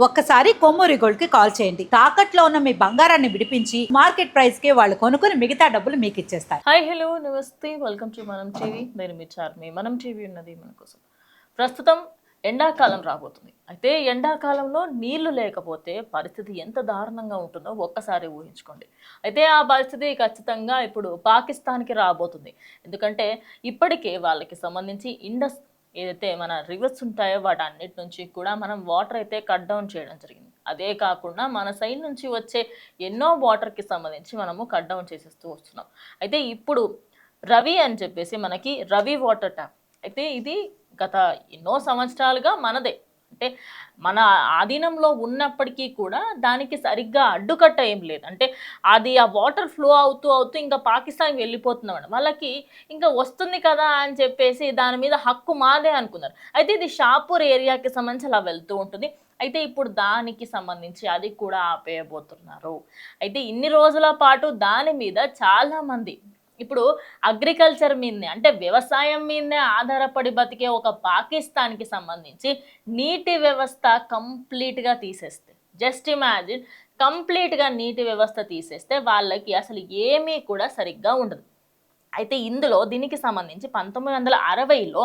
ఒక్కసారి కొమ్మూరి గోల్డ్ కి కాల్ చేయండి. తాకట్లో ఉన్న మీ బంగారాన్ని విడిపించి మార్కెట్ ప్రైస్ కి వాళ్ళు కొనుక్కుని మిగతా డబ్బులు మీకు ఇచ్చేస్తారు. హాయ్ హలో నమస్తే వెల్కమ్ టు మనం టీవీ. నేను మీ చార్మి. మనం టీవీ ఉన్నది మన కోసం. ప్రస్తుతం ఎండాకాలం రాబోతుంది. అయితే ఎండాకాలంలో నీళ్లు లేకపోతే పరిస్థితి ఎంత దారుణంగా ఉంటుందో ఒక్కసారి ఊహించుకోండి. అయితే ఆ పరిస్థితి ఖచ్చితంగా ఇప్పుడు పాకిస్తాన్కి రాబోతుంది. ఎందుకంటే ఇప్పటికే వాళ్ళకి సంబంధించి ఇండస్ ఏదైతే మన రివర్స్ ఉంటాయో వాటన్నిటి నుంచి కూడా మనం వాటర్ అయితే కట్ డౌన్ చేయడం జరిగింది. అదే కాకుండా మన సైడ్ నుంచి వచ్చే ఎన్నో వాటర్కి సంబంధించి మనము కట్ డౌన్ చేసేస్తూ వస్తున్నాం. అయితే ఇప్పుడు రవి అని చెప్పేసి మనకి రవి వాటర్ ట్యాప్ అయితే ఇది గత ఎన్నో సంవత్సరాలుగా మనదే, అంటే మన ఆధీనంలో ఉన్నప్పటికీ కూడా దానికి సరిగ్గా అడ్డుకట్ట ఏం లేదు. అంటే అది ఆ వాటర్ ఫ్లో అవుతూ అవుతూ ఇంకా పాకిస్తాన్కి వెళ్ళిపోతుందన్నమాట. వాళ్ళకి ఇంకా వస్తుంది కదా అని చెప్పేసి దాని మీద హక్కు మాదే అనుకున్నారు. అయితే ఇది షాపూర్ ఏరియాకి సంబంధించి అలా వెళ్తూ ఉంటుంది. అయితే ఇప్పుడు దానికి సంబంధించి అది కూడా ఆపేయబోతున్నారు. అయితే ఇన్ని రోజుల పాటు దాని మీద చాలామంది ఇప్పుడు అగ్రికల్చర్ మీదనే, అంటే వ్యవసాయం మీదనే ఆధారపడి బతికే ఒక పాకిస్తాన్కి సంబంధించి నీటి వ్యవస్థ కంప్లీట్గా తీసేస్తే, జస్ట్ ఇమాజిన్, కంప్లీట్గా నీటి వ్యవస్థ తీసేస్తే వాళ్ళకి అసలు ఏమీ కూడా సరిగ్గా ఉండదు. అయితే ఇందులో దీనికి సంబంధించి 1960లో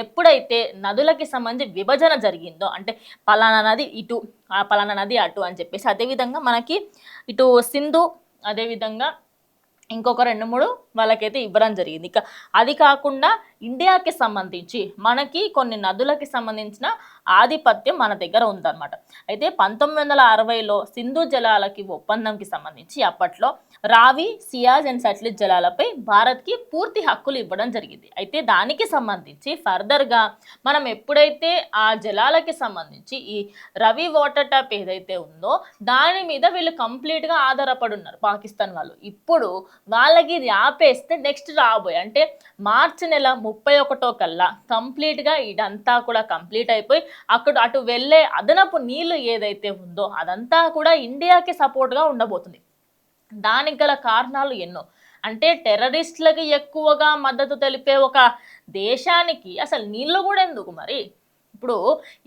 ఎప్పుడైతే నదులకి సంబంధించి విభజన జరిగిందో, అంటే పలానా నది ఇటు, ఆ పలానా నది అటు అని చెప్పేసి, అదేవిధంగా మనకి ఇటు సింధు, అదేవిధంగా ఇంకొక 2-3 వాళ్ళకైతే ఇవ్వడం జరిగింది. ఇక అది కాకుండా ఇండియాకి సంబంధించి మనకి కొన్ని నదులకి సంబంధించిన ఆధిపత్యం మన దగ్గర ఉందన్నమాట. అయితే 1960లో సింధు జలాలకి ఒప్పందంకి సంబంధించి అప్పట్లో రావి, సియాజ్ అండ్ సట్లెజ్ జలాలపై భారత్కి పూర్తి హక్కులు ఇవ్వడం జరిగింది. అయితే దానికి సంబంధించి ఫర్దర్గా మనం ఎప్పుడైతే ఆ జలాలకి సంబంధించి ఈ రవి వాటర్ ట్యాప్ ఏదైతే ఉందో దాని మీద వీళ్ళు కంప్లీట్గా ఆధారపడి ఉన్నారు పాకిస్తాన్ వాళ్ళు. ఇప్పుడు వాళ్ళకి ఇది ఆపేస్తే నెక్స్ట్ రాబోయే, అంటే మార్చి నెల 31 కల్లా కంప్లీట్గా ఇదంతా కూడా కంప్లీట్ అయిపోయి అటు వెళ్ళే అదనపు నీళ్లు ఏదైతే ఉందో అదంతా కూడా ఇండియాకి సపోర్ట్గా ఉండబోతుంది. దానికి గల కారణాలు ఎన్నో. అంటే టెర్రరిస్టులకి ఎక్కువగా మద్దతు తెలిపే ఒక దేశానికి అసలు నీళ్ళు కూడా ఎందుకు మరి? ఇప్పుడు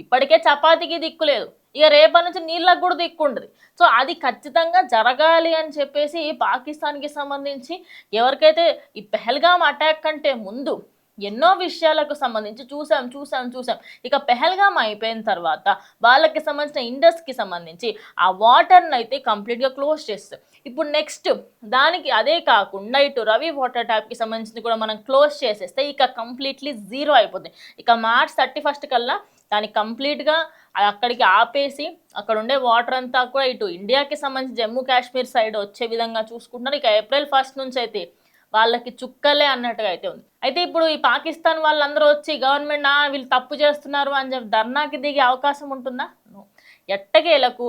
ఇప్పటికే చపాతీకి దిక్కులేదు, ఇక రేపటి నుంచి నీళ్ళకు కూడా దిక్కు ఉండదు. సో అది ఖచ్చితంగా జరగాలి అని చెప్పేసి పాకిస్తాన్కి సంబంధించి ఎవరికైతే ఈ పెహల్గాం అటాక్ కంటే ముందు ఎన్నో విషయాలకు సంబంధించి చూసాం. ఇక పెహల్గాం అయిపోయిన తర్వాత వాళ్ళకి సంబంధించిన ఇండస్కి సంబంధించి ఆ వాటర్ని అయితే కంప్లీట్గా క్లోజ్ చేస్తారు. ఇప్పుడు నెక్స్ట్ దానికి అదే కాకుండా ఇటు రవి వాటర్ ట్యాప్కి సంబంధించి కూడా మనం క్లోజ్ చేసేస్తే ఇక కంప్లీట్లీ జీరో అయిపోతుంది. ఇక మార్చ్ 31 కల్లా దాన్ని కంప్లీట్గా అక్కడికి ఆపేసి అక్కడ ఉండే వాటర్ అంతా కూడా ఇటు ఇండియాకి సంబంధించి జమ్మూ కాశ్మీర్ సైడ్ వచ్చే విధంగా చూసుకుంటున్నారు. ఇక ఏప్రిల్ 1 నుంచి అయితే వాళ్ళకి చుక్కలే అన్నట్టుగా అయితే ఉంది. అయితే ఇప్పుడు ఈ పాకిస్తాన్ వాళ్ళందరూ వచ్చి గవర్నమెంట్ వీళ్ళు తప్పు చేస్తున్నారు అని చెప్పి ధర్నాకి దిగే అవకాశం ఉంటుందా? ఎట్టకేలకు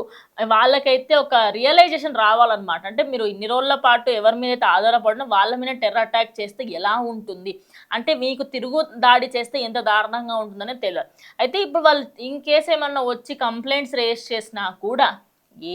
వాళ్ళకైతే ఒక రియలైజేషన్ రావాలన్నమాట. అంటే మీరు ఇన్ని రోజుల పాటు ఎవరి మీద అయితే ఆధారపడినా వాళ్ళ మీద టెర్రర్ అటాక్ చేస్తే ఎలా ఉంటుంది, అంటే మీకు తిరుగు దాడి చేస్తే ఎంత దారుణంగా ఉంటుందని తెలియదు. అయితే ఇప్పుడు వాళ్ళు ఇన్ కేసు ఏమన్నా వచ్చి కంప్లైంట్స్ రేస్ చేసినా కూడా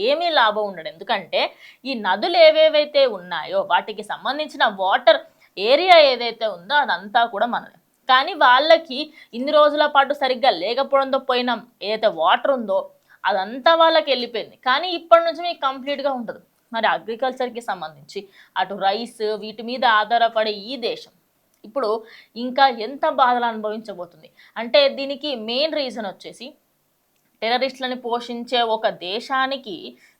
ఏమీ లాభం ఉండదు. ఎందుకంటే ఈ నదులు ఏవేవైతే ఉన్నాయో వాటికి సంబంధించిన వాటర్ ఏరియా ఏదైతే ఉందో అదంతా కూడా మనది. కానీ వాళ్ళకి ఇన్ని రోజుల పాటు సరిగ్గా లేకపోవడంతో పోయిన ఏదైతే వాటర్ ఉందో అదంతా వాళ్ళకి వెళ్ళిపోయింది. కానీ ఇప్పటి నుంచి మీకు కంప్లీట్గా ఉండదు. మరి అగ్రికల్చర్కి సంబంధించి అటు రైస్ వీటి మీద ఆధారపడే ఈ దేశం ఇప్పుడు ఇంకా ఎంత బాధలు అనుభవించబోతుంది. అంటే దీనికి మెయిన్ రీజన్ వచ్చేసి టెర్రరిస్టులని పోషించే ఒక దేశానికి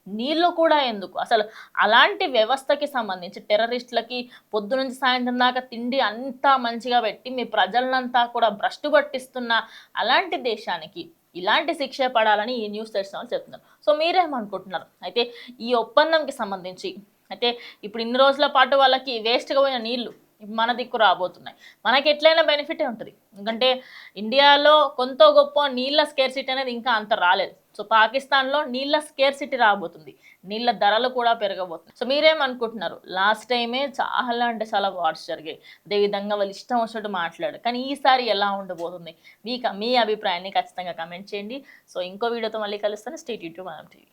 నీళ్లు కూడా ఎందుకు? అసలు అలాంటి వ్యవస్థకి సంబంధించి టెర్రరిస్టులకి పొద్దు నుంచి సాయంత్రం దాకా తిండి అంతా మంచిగా పెట్టి మీ ప్రజలనంతా కూడా భ్రష్టు పట్టిస్తున్న అలాంటి దేశానికి ఇలాంటి శిక్ష పడాలని ఈ న్యూస్ తెలిసిన వాళ్ళు చెప్తున్నారు. సో మీరేమనుకుంటున్నారు? అయితే ఈ ఒప్పందంకి సంబంధించి అయితే ఇప్పుడు ఇన్ని రోజుల పాటు వాళ్ళకి వేస్ట్గా పోయిన నీళ్లు మన దిక్కు రాబోతున్నాయి. మనకి ఎట్లయినా బెనిఫిటే ఉంటుంది. ఎందుకంటే ఇండియాలో కొంత గొప్ప నీళ్ళ స్కేర్సిటీ అనేది ఇంకా అంత రాలేదు. సో పాకిస్తాన్లో నీళ్ళ స్కేర్సిటీ రాబోతుంది, నీళ్ళ ధరలు కూడా పెరగబోతుంది. సో మీరేమనుకుంటున్నారు? లాస్ట్ టైమే చాలా అంటే చాలా వార్స్ జరిగాయి, అదేవిధంగా వాళ్ళు ఇష్టం వచ్చినట్టు మాట్లాడారు. కానీ ఈసారి ఎలా ఉండబోతుంది? మీ అభిప్రాయాన్ని ఖచ్చితంగా కమెంట్ చేయండి. సో ఇంకో వీడియోతో మళ్ళీ కలుస్తాను. స్టే ట్యూన్ టు మనం టీవీ.